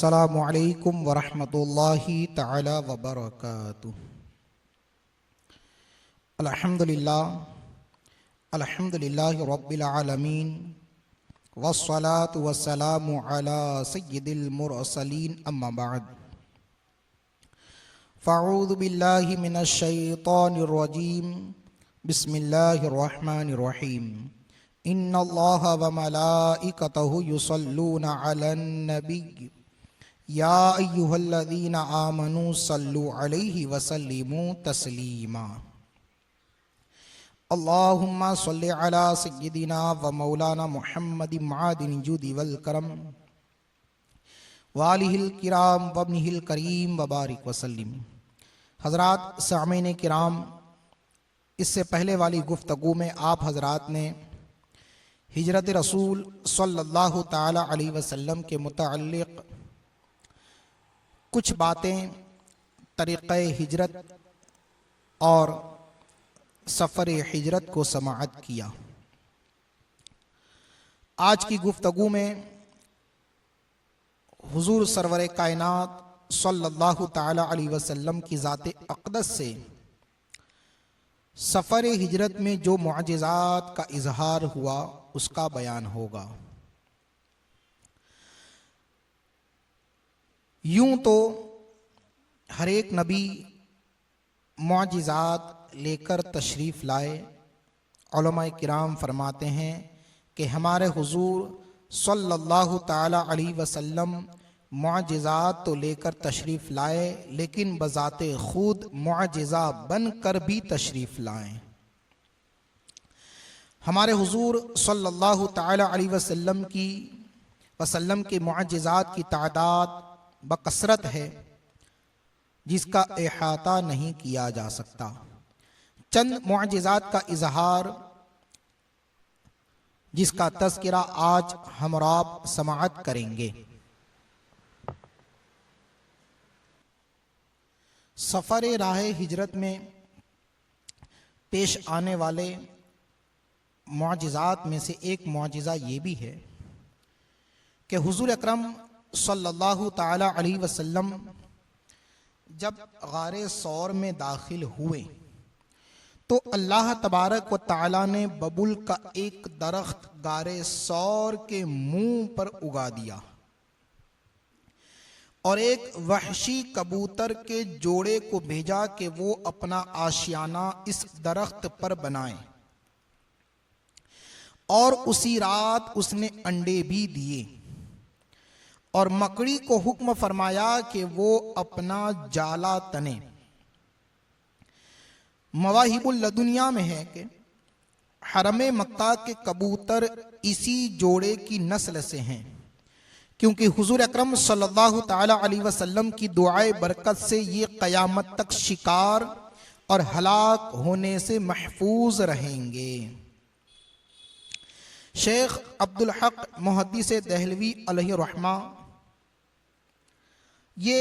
अस्सलामु अलैकुम वरहमतुल्लाहि तआला वबरकातुह। अल्हम्दुलिल्लाहि रब्बिल आलमीन वस्सलातु वस्सलामु अला सय्यिदिल मुरसलीन अम्मा बअद। फ़अऊज़ु बिल्लाहि मिनश शैतानिर रजीम। बिस्मिल्लाहिर रहमानिर रहीम। इन्नल्लाहा व मलाइकतहु युसल्लूना अलन नबी या अय्युहल्लज़ीना आमनू सल्लु अलैहि वसल्लिमू तस्लीमा। अल्लाहुम्मा सल्लि अला सय्यिदिना व मौलाना मुहम्मदिन मादिन जुदी वल करम वालिहिल किराम वब्निहिल करीम व बारिक वसल्लिम। हज़रात सामीन किराम, इससे पहले वाली गुफ्तगू में आप हज़रात ने हिजरत रसूल सल्लल्लाहु ताला अलैहि वसल्लम के मुताल्लिक़ कुछ बातें, तरीक़े हिजरत और सफ़र हिजरत को समाअत किया। आज की गुफ्तगू में हुज़ूर सरवर कायनात सल्लल्लाहु ताला अलैहि वसल्लम की ज़ाते अक़दस से सफ़र हिजरत में जो मुअजिज़ात का इजहार हुआ उसका बयान होगा। यूं तो हर एक नबी मुअजिज़ात लेकर तशरीफ़ लाए। उलमाए किराम फरमाते हैं कि हमारे हुज़ूर सल्लल्लाहु ताला अलैहि वसल्लम मुअजिज़ात तो लेकर तशरीफ़ लाए, लेकिन बज़ाते खुद मुअजिज़ा बनकर भी तशरीफ़ लाएं। हमारे हुज़ूर सल्लल्लाहु ताला अलैहि वसल्लम के मुअजिज़ात की तादाद बकसरत है, जिसका इहाता नहीं किया जा सकता। चंद मुअजिज़ात का इजहार, जिसका तज़किरा आज हम और आप समाअत करेंगे। सफ़र राह हिजरत में पेश आने वाले मुअजिज़ात में से एक मुअजिज़ा ये भी है कि हुज़ूर अकरम सल्लल्लाहु ताला अलैहि वसल्लम जब गारे सौर में दाखिल हुए तो अल्लाह तबारक व ताला ने बबुल का एक दरख्त गारे सौर के मुंह पर उगा दिया और एक वहशी कबूतर के जोड़े को भेजा कि वो अपना आशियाना इस दरख्त पर बनाए, और उसी रात उसने अंडे भी दिए। और मकड़ी को हुक्म फरमाया कि वो अपना जाला तने। मवाहिबुल लदुनिया में है कि हरम मक्का के कबूतर इसी जोड़े की नस्ल से हैं, क्योंकि हुजूर अकरम सल्लल्लाहु ताला अलैहि वसल्लम की दुआए बरकत से ये क़यामत तक शिकार और हलाक होने से महफूज रहेंगे। शेख अब्दुल हक मुहद्दिस दहलवी अलैहि रहमा ये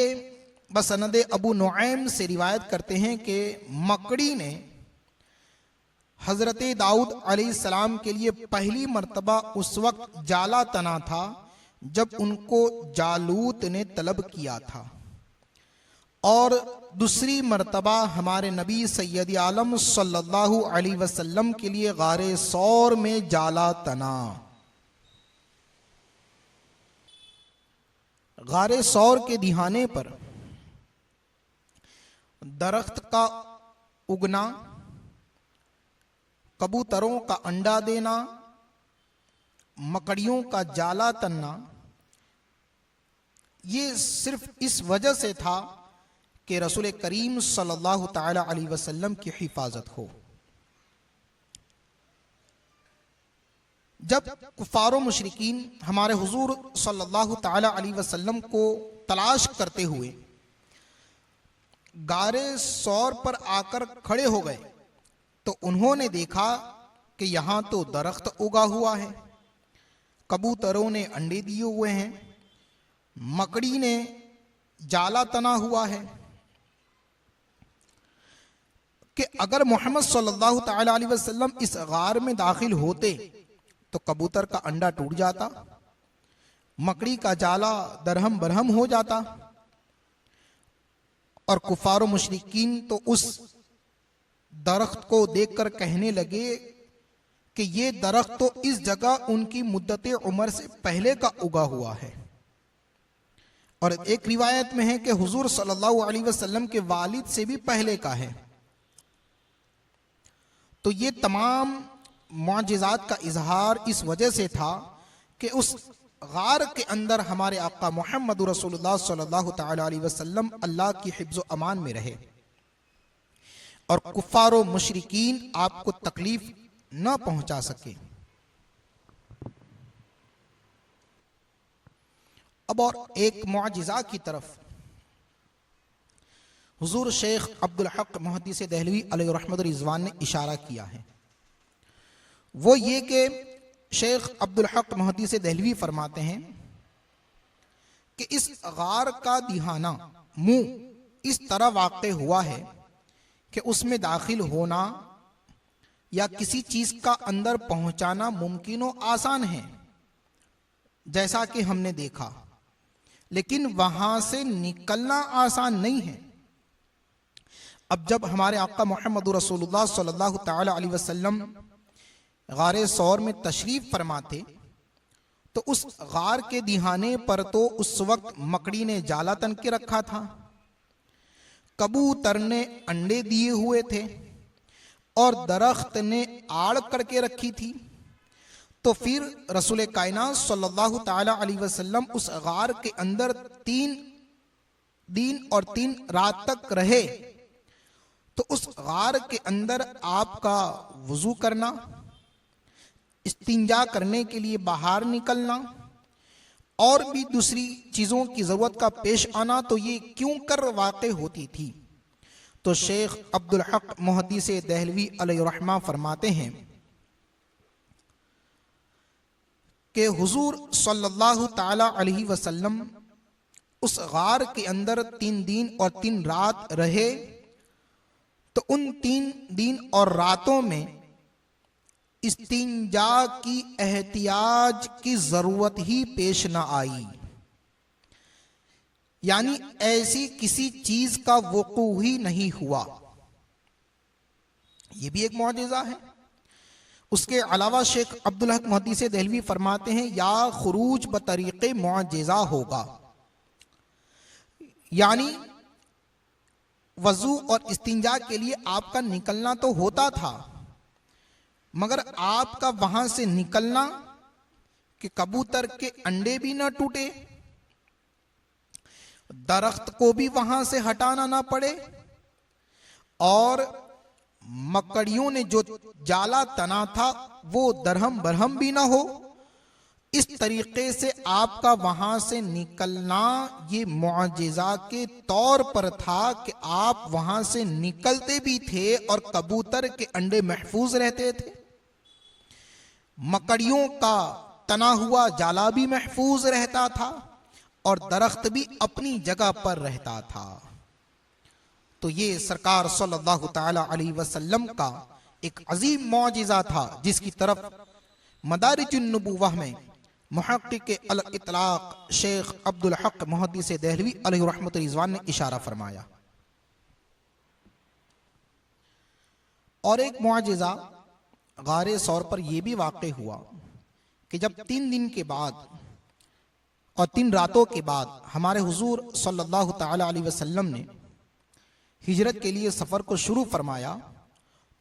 बसनद अबू नुऐम से रिवायत करते हैं कि मकड़ी ने हजरत दाऊद अलैहिस्सलाम के लिए पहली मर्तबा उस वक्त जाला तना था जब उनको जालूत ने तलब किया था, और दूसरी मर्तबा हमारे नबी सैयद आलम सल्लल्लाहु अलैहि वसल्लम के लिए गारे सौर में जाला तना। गारे सौर के दिहाने पर दरख्त का उगना, कबूतरों का अंडा देना, मकड़ियों का जाला तनना, ये सिर्फ इस वजह से था कि रसूल करीम सल्लल्लाहु ताला अलैहि वसल्लम की हिफाजत हो। जब कुफार मुशरिकीन हमारे हुजूर सल्लल्लाहु ताला अलैहि वसल्लम को तलाश करते हुए गारे सौर पर आकर खड़े हो गए तो उन्होंने देखा कि यहाँ तो दरख्त उगा हुआ है, कबूतरों ने अंडे दिए हुए हैं, मकड़ी ने जाला तना हुआ है, कि अगर मोहम्मद सल्लल्लाहु ताला अलैहि वसल्लम इस गार में दाखिल होते तो कबूतर का अंडा टूट जाता, मकड़ी का जाला दरहम बरहम हो जाता और कुफार मुशरिकीन तो उस दरख्त को देखकर कहने लगे कि ये दरख्त तो इस जगह उनकी मुद्दत उम्र से पहले का उगा हुआ है। और एक रिवायत में है कि हुजूर सल्लल्लाहु अलैहि वसल्लम के वालिद से भी पहले का है। तो ये तमाम मुआजिज़ात का इजहार इस वजह से था कि उस गार के अंदर हमारे आका मोहम्मद रसूलुल्लाह सल्लल्लाहु तआला अलैहि वसल्लम अल्लाह की हिफ्ज़ अमान में रहे और कुफ्फार व मुशरिकीन आपको तकलीफ न पहुंचा सके। अब और एक मुआजिज़ा की तरफ हुजूर शेख अब्दुल हक मुहद्दिस देहलवी अलैहि रहमत रिजवान ने इशारा किया है। वो ये कि शेख अब्दुल हक मुहद्दिस देहलवी फरमाते हैं कि इस गार का दिहाना मुंह इस तरह वाक़े हुआ है कि उसमें दाखिल होना या किसी चीज का अंदर पहुंचाना मुमकिन व आसान है जैसा कि हमने देखा, लेकिन वहां से निकलना आसान नहीं है। अब जब हमारे आका मोहम्मद रसूलुल्लाह सल्लल्लाहु तआला अलैहि वसल्लम गारे सौर में तशरीफ फरमा थे तो उस गार के दिहाने पर तो उस वक्त मकड़ी ने जाला तन के रखा था, कबूतर ने अंडे दिए हुए थे और दरख्त ने आड़ करके रखी थी। तो फिर रसूल कायनात सल्लल्लाहु तआला अलैहि वसल्लम उस गार के अंदर 3 दिन और 3 रात तक रहे। तो उस गार के अंदर आपका वुजू करना, इस्तिंजा करने के लिए बाहर निकलना और भी दूसरी चीजों की जरूरत का पेश आना, तो ये क्यों कर वाक़े होती थी। तो शेख अब्दुल हक मुहद्दिस देहलवी अलैहि रहमा फरमाते हैं कि हुजूर सल्लल्लाहु ताला अलैहि वसल्लम उस गार के अंदर 3 दिन और 3 रात रहे। तो उन 3 दिन और रातों में इस्तिंजा की एहतियाज की जरूरत ही पेश न आई, यानी ऐसी किसी चीज का वुकू ही नहीं हुआ। यह भी एक मौजज़ा है। उसके अलावा शेख अब्दुल हक मुहद्दिस देहलवी फरमाते हैं या खुरूज बतरीक़े मौजज़ा होगा, यानी वजू और इस्तिंजा के लिए आपका निकलना तो होता था, मगर आपका वहां से निकलना कि कबूतर के अंडे भी ना टूटे, दरख्त को भी वहां से हटाना ना पड़े और मकड़ियों ने जो जाला तना था वो दरहम बरहम भी ना हो। इस तरीके से आपका वहां से निकलना ये मुआजिज़ा के तौर पर था कि आप वहां से निकलते भी थे और कबूतर के अंडे महफूज रहते थे, मकड़ियों का तना हुआ जाला भी महफूज रहता था और दरख्त भी अपनी जगह पर रहता था। तो ये सरकार सल्लल्लाहु ताला अलैहि वसल्लम का एक अजीम मौजिज़ा था, जिसकी तरफ मदारिजुन नबुव्वह में मुहक्किक अल इतलाक शेख अब्दुल हक मुहद्दिस देहलवी अलैहि रहमत रिजवान ने इशारा फरमाया। और एक मौजिज़ा गारे सौर पर यह भी वाक़े हुआ कि जब 3 दिन के बाद और 3 रातों के बाद हमारे हुजूर सल्लल्लाहु ताला अलैहि वसल्लम ने हिजरत के लिए सफर को शुरू फरमाया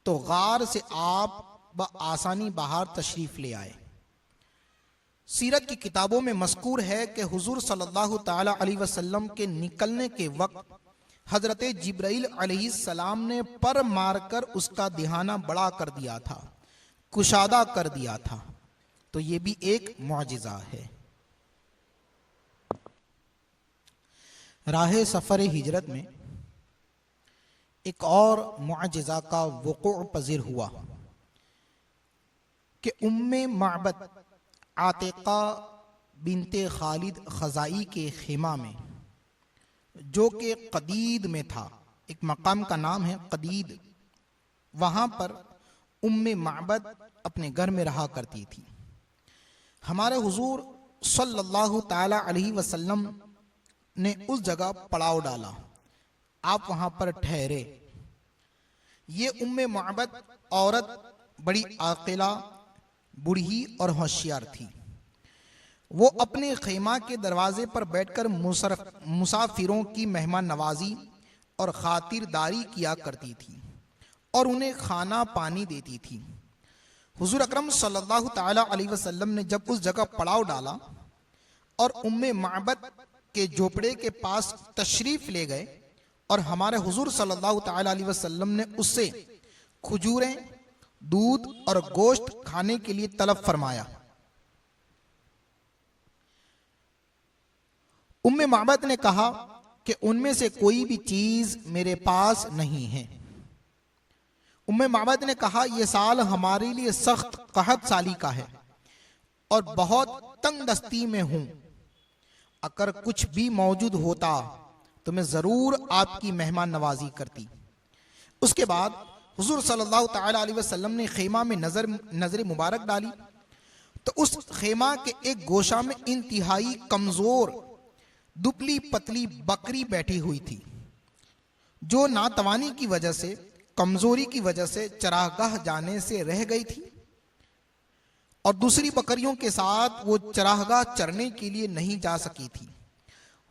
तो गार से आप आसानी बाहर तशरीफ ले आए। सीरत की किताबों में मज़कूर है कि हुजूर सल्लल्लाहु ताला अलैहि वसल्लम के निकलने के वक्त हजरत जिब्राइल अलैहिस्सलाम ने पर मारकर उसका दिहाना बड़ा कर दिया था, कुशादा कर दिया था। तो ये भी एक मौजिज़ा है। राह सफर हिजरत में एक और मुआजिज़ा का वुक़ू पज़ीर हुआ कि उम्मे माबद आतिका बिनते खालिद खज़ाई के खेमा में, जो कि कदीद में था, एक मकाम का नाम है कदीद, वहां पर उम्मे माबद अपने घर में रहा करती थी। हमारे हुजूर सल्लल्लाहु ताला अलैहि वसल्लम ने उस जगह पड़ाव डाला, आप वहां पर ठहरे। ये उम्मे मुअब्बद औरत बड़ी आकिला, बूढ़ी और होशियार थी। वो अपने खेमा के दरवाजे पर बैठकर मुसाफिरों की मेहमान नवाजी और खातिरदारी किया करती थी और उन्हें खाना पानी देती थी। हुजूर अकरम सल्लल्लाहु ताला अलैहि वसल्लम ने जब उस जगह पड़ाव डाला और उम्मे मुअब्बद के झोपड़े के पास तशरीफ ले गए और हमारे हुजूर सल्लल्लाहु ताला अलैहि वसल्लम ने उससे खजूरें, दूध और गोश्त खाने के लिए तलब फरमाया। उम्मे मुअब्बद ने कहा कि उनमें से कोई भी चीज मेरे पास नहीं है। उम्मे मुअब्बद ने कहा, यह साल हमारे लिए सख्त कहत साली का है और बहुत तंग दस्ती में हूं। अगर कुछ भी मौजूद होता तो मैं जरूर आपकी मेहमान नवाजी करती। उसके बाद हुजूर सल्लल्लाहु ताला अलैहि वसल्लम ने खेमा में नजर मुबारक डाली तो उस खेमा के एक गोशा में इंतहाई कमजोर दुबली पतली बकरी बैठी हुई थी, जो नातवानी की वजह से, कमजोरी की वजह से चरागाह जाने से रह गई थी और दूसरी बकरियों के साथ वो चरागाह चरने के लिए नहीं जा सकी थी।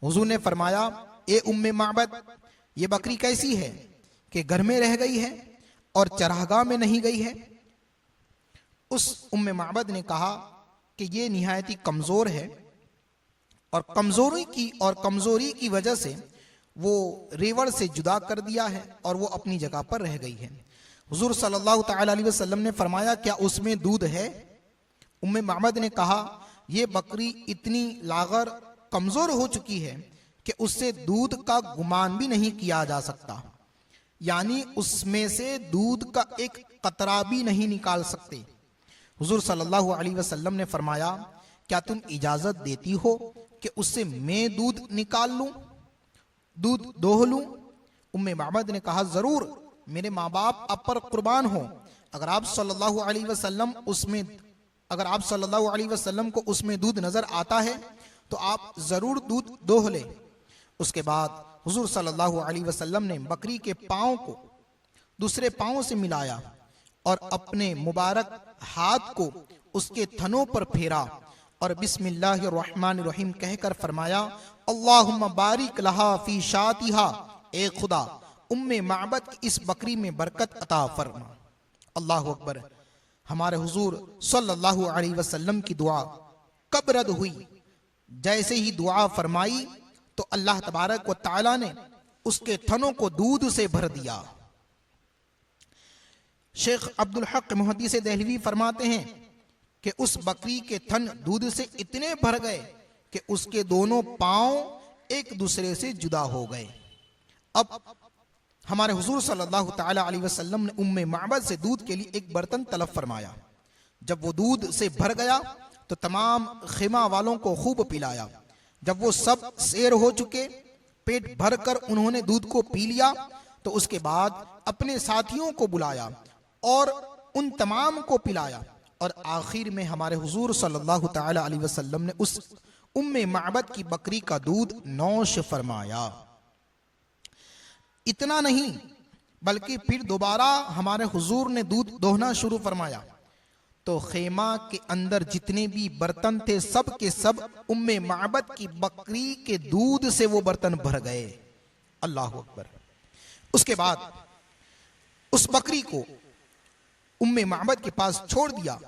हुजूर ने फरमाया, ए उम्मे मुअब्बद, ये बकरी कैसी है कि घर में रह गई है और चरागाह में नहीं गई है? उस उम्मे मुअब्बद ने कहा कि ये निहायती कमजोर है और कमजोरी की वजह से वो रेवड़ से जुदा कर दिया है और वो अपनी जगह पर रह गई है। हुजूर सल्लल्लाहु ताला अलैहि वसल्लम ने फरमाया, क्या उसमें दूध है? उम्मे मुअब्बद ने कहा, यह बकरी इतनी लागर कमजोर हो चुकी है कि उससे दूध का गुमान भी नहीं किया जा सकता, यानी उसमें से दूध का एक कतरा भी नहीं निकाल सकते। हुजूर सल्लल्लाहु अलैहि वसल्लम ने फरमाया, क्या तुम इजाजत देती हो कि उससे मैं दूध निकाल लूं, दूध दोह लूं? उम्मे मुअब्बद ने कहा, जरूर, मेरे माँ बाप आप पर कुर्बान हो। अगर आप सल्लल्लाहु अलैहि वसल्लम को उसमें दूध नजर आता है तो आप जरूर दूध दोह ले। उसके बाद हुजूर सल्लल्लाहु अलैहि वसल्लम ने बकरी के पांव को दूसरे पांव से मिलाया और अपने मुबारक हाथ को उसके थनों पर फेरा और बिस्मिल्लाहिर रहमानिर रहीम कहकर फरमाया, अल्लाहुम्मा बारिक लहा फी शातिहा, ए खुदा उम्मे मुअब्बद की इस बकरी में बरकत अता फरमा। अल्लाहु अकबर। हमारे हुजूर सल्लल्लाहु अलैहि वसल्लम की दुआ कब रद्द हुई? जैसे ही दुआ फरमाई तो अल्लाह तबारक व तआला ने उसके थनों को दूध से भर दिया। शेख अब्दुल हक मुहद्दिस देहलवी फरमाते हैं कि उस बकरी के थन दूध से इतने भर गए कि उसके दोनों पांव एक दूसरे से जुदा हो गए। अब हमारे हुजूर सल्लल्लाहु ताला अलैहि वसल्लम ने उम्मे मुअब्बद से दूध के लिए एक बर्तन तलब फरमाया। जब वो दूध से भर गया तो तमाम खेमा वालों को खूब पिलाया। जब वो सब सैर हो चुके, पेट भर कर उन्होंने दूध को पी लिया तो उसके बाद अपने साथियों को बुलाया और उन तमाम को पिलाया और आखिर में हमारे हुजूर सल्लल्लाहु ताला अलैहि वसल्लम ने उस उम्मे मुअब्बद की बकरी का दूध नौश फरमाया। इतना नहीं बल्कि फिर दोबारा हमारे हुजूर ने दूध दोहना शुरू फरमाया तो खेमा के अंदर जितने भी बर्तन थे सब के सब उम्मे मुअब्बद की बकरी के दूध से वो बर्तन भर गए। अल्लाह अकबर। उसके बाद उस बकरी को उम्मे मुअब्बद के पास छोड़ दिया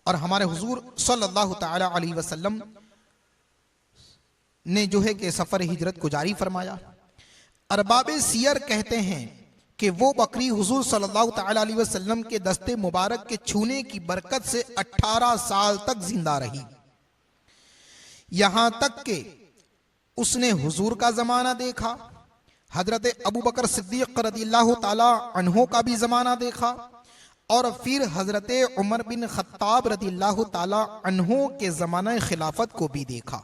और हमारे हुजूर सल्लल्लाहु ताला अलैहि वसल्लम ने जो है कि सफर हिजरत को जारी फरमाया। अरबाबे सियर कहते हैं कि वो बकरी हुजूर सल्लल्लाहु ताला अलैहि वसल्लम के दस्ते मुबारक के छूने की बरकत से 18 साल तक जिंदा रही, यहां तक कि उसने हुजूर का जमाना देखा, हजरत अबू बकर सिद्दीक रदियल्लाहु ताला अन्हो का भी जमाना देखा और फिर हजरत उमर बिन खत्ताब रदियल्लाहु ताला अन्हो के जमाना खिलाफत को भी देखा।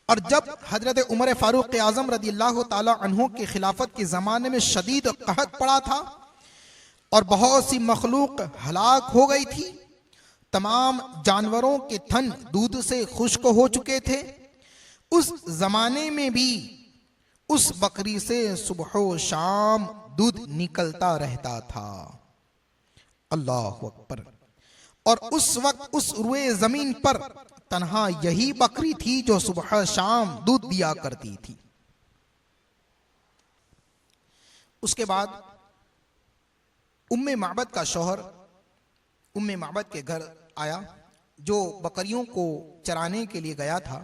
और जब हजरत उमर फारूक आजम रदियल्लाहु ताला अन्हो के खिलाफत के जमाने में शदीद कहत पड़ा था और बहुत सी मखलूक हलाक हो गई थी, तमाम जानवरों के थन दूध से खुश्क हो चुके थे, उस जमाने में भी उस बकरी से सुबह व शाम दूध निकलता रहता था। अल्लाह अकबर। और उस वक्त उस रुए जमीन पर तन्हा यही बकरी थी जो सुबह शाम दूध दिया करती थी। उसके बाद उम्मे माबद का शौहर उम्मे माबद के घर आया, जो बकरियों को चराने के लिए गया था।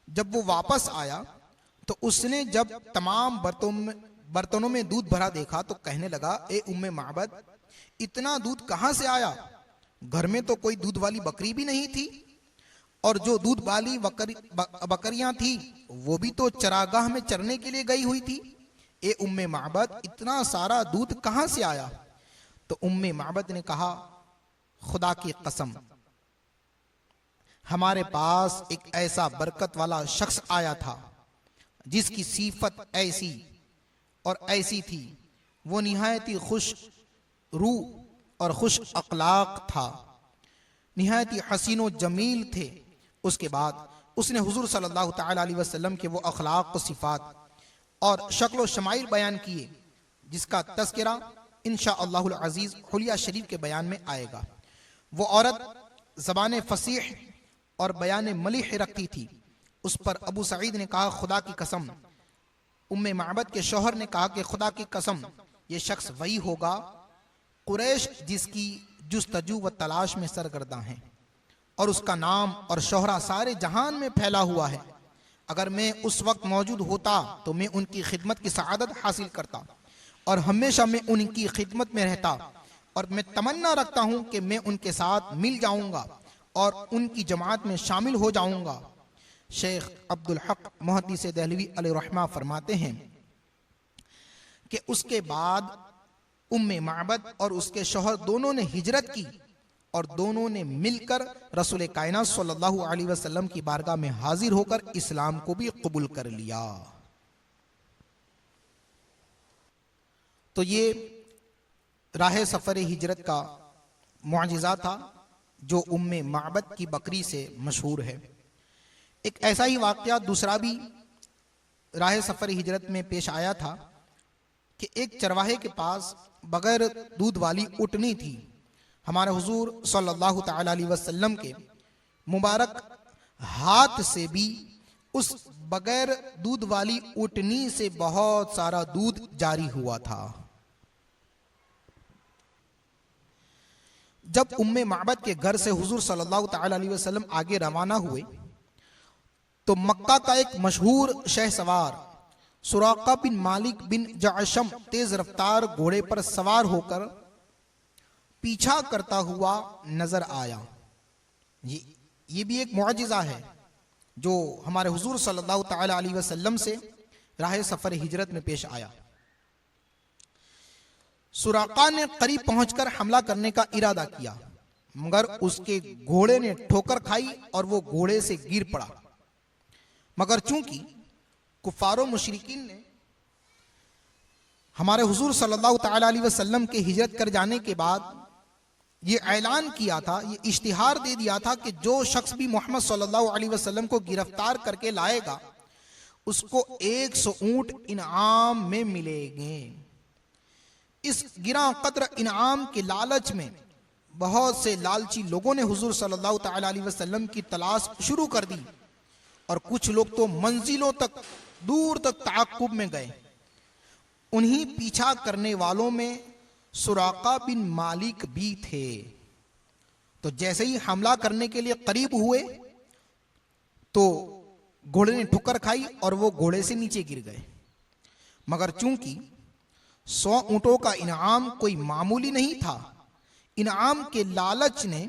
जब वो वापस आया तो उसने जब तमाम बर्तनों में दूध भरा देखा तो कहने लगा, ए उम्मे माबद, इतना दूध कहां से आया? घर में तो कोई दूध वाली बकरी भी नहीं थी, और जो दूध वाली बकरियां थी वो भी तो चरागाह में चरने के लिए गई हुई थी। ए उम्मे माबद, इतना सारा दूध कहां से आया? तो उम्मे माबद ने कहा, खुदा की कसम, हमारे पास एक ऐसा बरकत वाला शख्स आया था जिसकी सिफत ऐसी और ऐसी थी। वो निहायत ही खुश रूह और खुश अखलाक था, निहायत ही हसीनो जमील थे। उसके बाद उसने हुजूर सल्लल्लाहु तआला अलैहि वसल्लम के वो अखलाक, सिफात और शक्ल शमाइल बयान किए जिसका तज़किरा इंशाअल्लाहुल अज़ीज़ हुलिया शरीफ के बयान में आएगा। वो औरत ज़बान फसीह और बयान मलीह रखती थी। उस पर अबू सईद ने कहा, खुदा की कसम। उम्मे माबद के शौहर ने कहा कि खुदा की कसम, ये शख्स वही होगा कुरैश जिसकी जुस्तजू व तलाश में सरगर्दा हैं, और उसका नाम और शोहरा सारे जहान में फैला हुआ है। अगर मैं उस वक्त मौजूद होता तो मैं उनकी खिदमत की सआदत हासिल करता और हमेशा मैं उनकी खिदमत में रहता, और मैं तमन्ना रखता हूं कि मैं उनके साथ मिल जाऊंगा और उनकी जमात में शामिल हो जाऊंगा। शेख अब्दुल हक मुहद्दिस दहलवी अलैहिर्रहमा फरमाते हैं कि उसके बाद उम्मे माबद और उसके शौहर दोनों ने हिजरत की और दोनों ने मिलकर रसूल कायनात सल्लल्लाहु अलैहि वसल्लम की बारगाह में हाजिर होकर इस्लाम को भी कबूल कर लिया। तो ये राह सफर हिजरत का मुआजिज़ा था जो उम्मे माबद की बकरी से मशहूर है। एक ऐसा ही वाक़या दूसरा भी राह सफर हिजरत में पेश आया था कि एक चरवाहे के पास बगैर दूध वाली ऊँटनी थी। हमारे हुजूर सल्लल्लाहु तआला अलैहि वसल्लम के मुबारक हाथ से भी उस बगैर दूध वाली ऊँटनी से बहुत सारा दूध जारी हुआ था। जब उम्मे माबद के घर से हुजूर सल्लल्लाहु तआला अलैहि वसल्लम आगे रवाना हुए तो मक्का का एक मशहूर शहसवार सुराका बिन मालिक बिन जाशम तेज रफ्तार घोड़े पर सवार होकर पीछा करता हुआ नजर आया। ये भी एक मुआजिज़ा है जो हमारे हुजूर सल्लल्लाहु तआला अलैहि वसल्लम से राह सफर हिजरत में पेश आया। सुराका ने करीब पहुंचकर हमला करने का इरादा किया, मगर उसके घोड़े ने ठोकर खाई और वो घोड़े से गिर पड़ा। मगर चूंकि कुफारो मुशरिकीन ने हमारे हुजूर सल्लल्लाहु तआला अलैहि वसल्लम के हिजरत कर जाने के बाद ये ऐलान किया था, ये इश्तिहार दे दिया था कि जो शख्स भी मोहम्मद सल्लल्लाहु अलैहि वसल्लम को गिरफ्तार करके लाएगा उसको 100 ऊंट इनाम में मिलेंगे। इस गिरा कद्र इनाम के लालच में बहुत से लालची लोगों ने हुजूर सल्लल्लाहु तआला अलैहि वसल्लम की तलाश शुरू कर दी और कुछ लोग तो मंजिलों तक, दूर तक ताक़ुब में गए। उन्हीं पीछा करने वालों में सुराका बिन मालिक भी थे। तो जैसे ही हमला करने के लिए करीब हुए तो घोड़े ने ठुकर खाई और वो घोड़े से नीचे गिर गए। मगर चूंकि 100 ऊंटों का इनाम कोई मामूली नहीं था, इनाम के लालच ने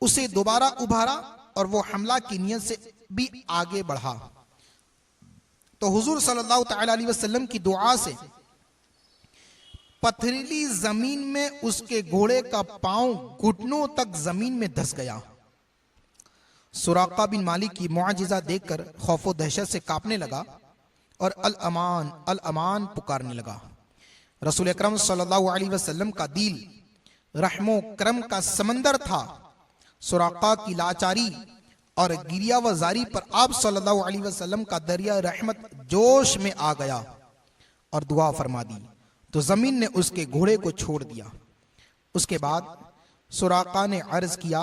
उसे दोबारा उभारा और वो हमला की नियत से भी आगे बढ़ा। तो हुजूर सल्लल्लाहु तआला अलैहि वसल्लम की दुआ से पथरीली जमीन में उसके घोड़े का पांव घुटनों तक जमीन में धंस गया। सुराका बिन मालिक की मुआजिज़ा देखकर खौफ व दहशत से कांपने लगा और अल अमान पुकारने लगा। रसूल अकरम सल्लल्लाहु अलैहि वसल्लम का दिल रहमो करम का समंदर था। सुराका की लाचारी और गिरिया व जारी पर आप सल्लल्लाहु अलैहि वसल्लम का दरिया रहमत जोश में आ गया और दुआ फरमा दी, तो जमीन ने उसके घोड़े को छोड़ दिया। उसके बाद सुराका ने अर्ज किया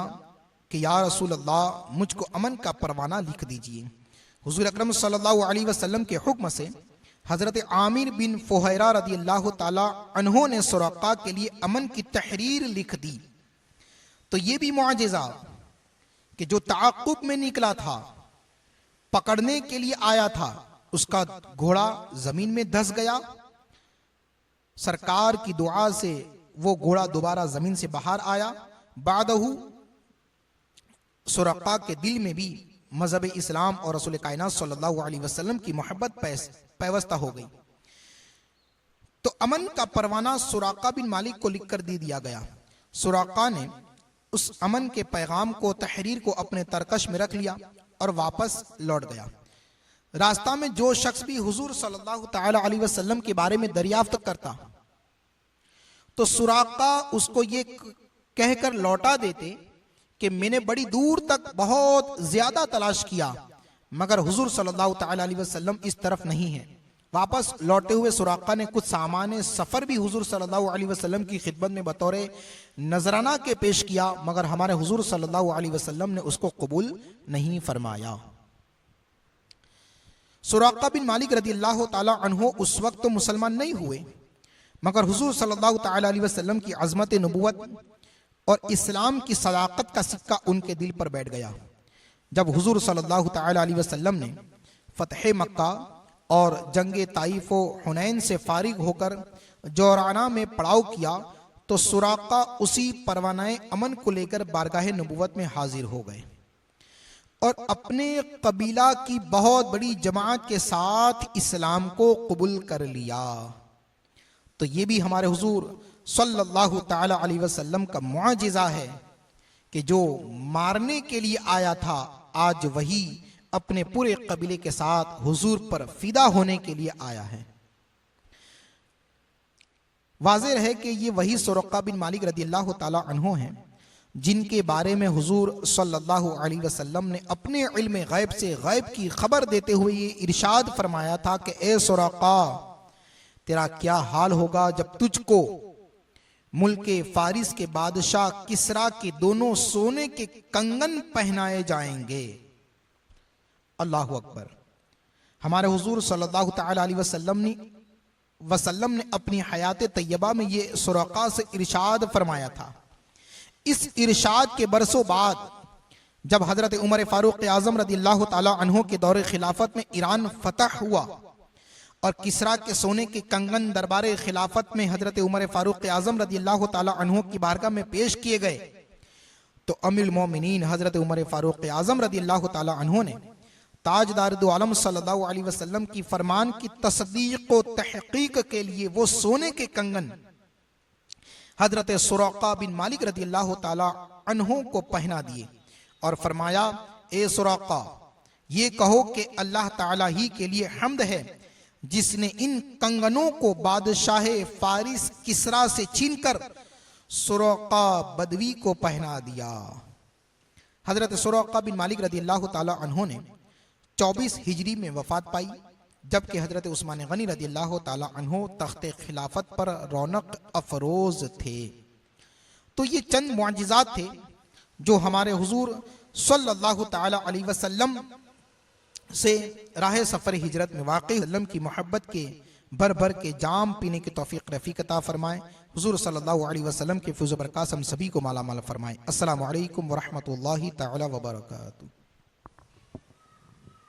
कि या रसूल अल्लाह, मुझको अमन का परवाना लिख दीजिए। हुजूर अकरम सल्लल्लाहु अलैहि वसल्लम के हुक्म से हजरत आमिर बिन फुहैरा रदियल्लाहु ताला अन्हो ने सुराका के लिए अमन की तहरीर लिख दी। तो ये भी मुआजिजा कि जो ताक़ुब में निकला था, पकड़ने के लिए आया था, उसका घोड़ा जमीन में धंस गया। सरकार की दुआ से वो घोड़ा दोबारा जमीन से बाहर आया। बादहू सुराका के दिल में भी मजहब इस्लाम और रसूल कायनात सल्लल्लाहु अलैहि वसल्लम की मोहब्बत पैवस्ता हो गई। तो अमन का परवाना सुराका बिन मालिक को लिखकर दे दिया गया। सुराका ने उस अमन के पैगाम को, तहरीर को अपने तरकश में रख लिया और वापस लौट गया। रास्ता में जो शख्स भी हुजूर सल्लल्लाहु ताला अलैहि वसल्लम के बारे में दरियाफ्त करता, तो सुराका उसको ये कहकर लौटा देते कि मैंने बड़ी दूर तक बहुत ज्यादा तलाश किया, मगर हुजूर सल्लल्लाहु ताला अलैहि वसल्लम इस तरफ नहीं है। वापस लौटे हुए सुराका ने कुछ सामान सफर भी हुजूर सल्लल्लाहु अलैहि वसल्लम की खिदमत में बतौर नजराना के पेश किया, मगर हमारे हुजूर सल्लल्लाहु अलैहि वसल्लम ने उसको कबूल नहीं फरमाया। सुराका बिन मालिक रदियल्लाहु ताला अन्हु उस वक्त तो मुसलमान नहीं हुए, मगर हुजूर सल्लल्लाहु ताला अलैहि वसल्लम की अजमत नबुवत और इस्लाम की सदाकत का सिक्का उनके दिल पर बैठ गया। जब हुजूर सल्लल्लाहु ताला अलैहि वसल्लम ने फतह मक्का और जंगे ताइफ व हुनैन से फारिग होकर जोराना में पड़ाव किया, तो सुराका उसी परवानाए अमन को लेकर बारगाह नबुवत में हाजिर हो गए और अपने कबीला की बहुत बड़ी जमात के साथ इस्लाम को कबूल कर लिया। तो ये भी हमारे हुजूर सल्लल्लाहु ताला अलैहि वसल्लम का मुआजिजा है कि जो मारने के लिए आया था, आज वही अपने पूरे कबीले के साथ हुजूर पर फिदा होने के लिए आया है। वाज़ेह है कि ये वही सुराका बिन मालिक रदियल्लाहु ताला अन्हु हैं जिनके बारे में हुजूर सल्लल्लाहु अलैहि वसल्लम ने अपने इल्म गैब से गैब की खबर देते हुए ये इरशाद फरमाया था कि ए सुराका, तेरा क्या हाल होगा जब तुझको मुल्के फारिस के बादशाह किसरा के दोनों सोने के कंगन पहनाए जाएंगे। अल्लाह अकबर। हमारे हुजूर सल्लल्लाहु ताला अलैहि वसल्लम ने अपनी हयात तैयबा में ये सुराका से इरशाद फरमाया था। इस इरशाद के बरसों बाद जब हजरत उमर फारूक आजम रदियल्लाहु ताला अन्हु के दौरे खिलाफत में ईरान फतह हुआ और किसरा के सोने के कंगन दरबार खिलाफत में हजरत उमर फारूक आजम रदियल्लाहु ताला अन्हु की बारगाह में पेश किए गए, तो अमीरुल मोमिनीन हजरत उमर फारूक आजम रदियल्लाहु ताला अन्हु ने ताजदार दो आलम सल्लल्लाहु अलैहि वसल्लम की फरमान की तस्दीक व तहकीक के लिए वो सोने के कंगन हजरत सुराका बिन मालिक रदियल्लाहु ताला अन्हु को पहना दिए और फरमाया, ए सुराका, ये कहो कि अल्लाह ताला ही के लिए हम्द है जिसने इन कंगनों को बादशाह फारिस किसरा से छीनकर सुराका बदवी को पहना दिया। हजरत सुराका बिन मालिक रदियल्लाहु ताला अन्हु ने 24 हिजरी में वफात पाई, जबकि हजरत उस्मान गनी रदियल्लाहु ताला अन्हु तख्ते खिलाफत पर रौनक अफरोज थे। तो ये चंद मुआजिजात थे जो हमारे हुजूर सल्लल्लाहु ताला अलैहि वसल्लम से राह सफर हिजरत में वाक़ई वसल्लम की मोहब्बत के भर भर के जाम पीने की तौफीक रफ़ीक अता फरमाए। हुजूर सल्लल्लाहु अलैहि वसल्लम के फैज़ व बरक़ात हम सभी को माला माल फरमाए। अस्सलामु अलैकुम व रहमतुल्लाहि तआला व बरकातुहू।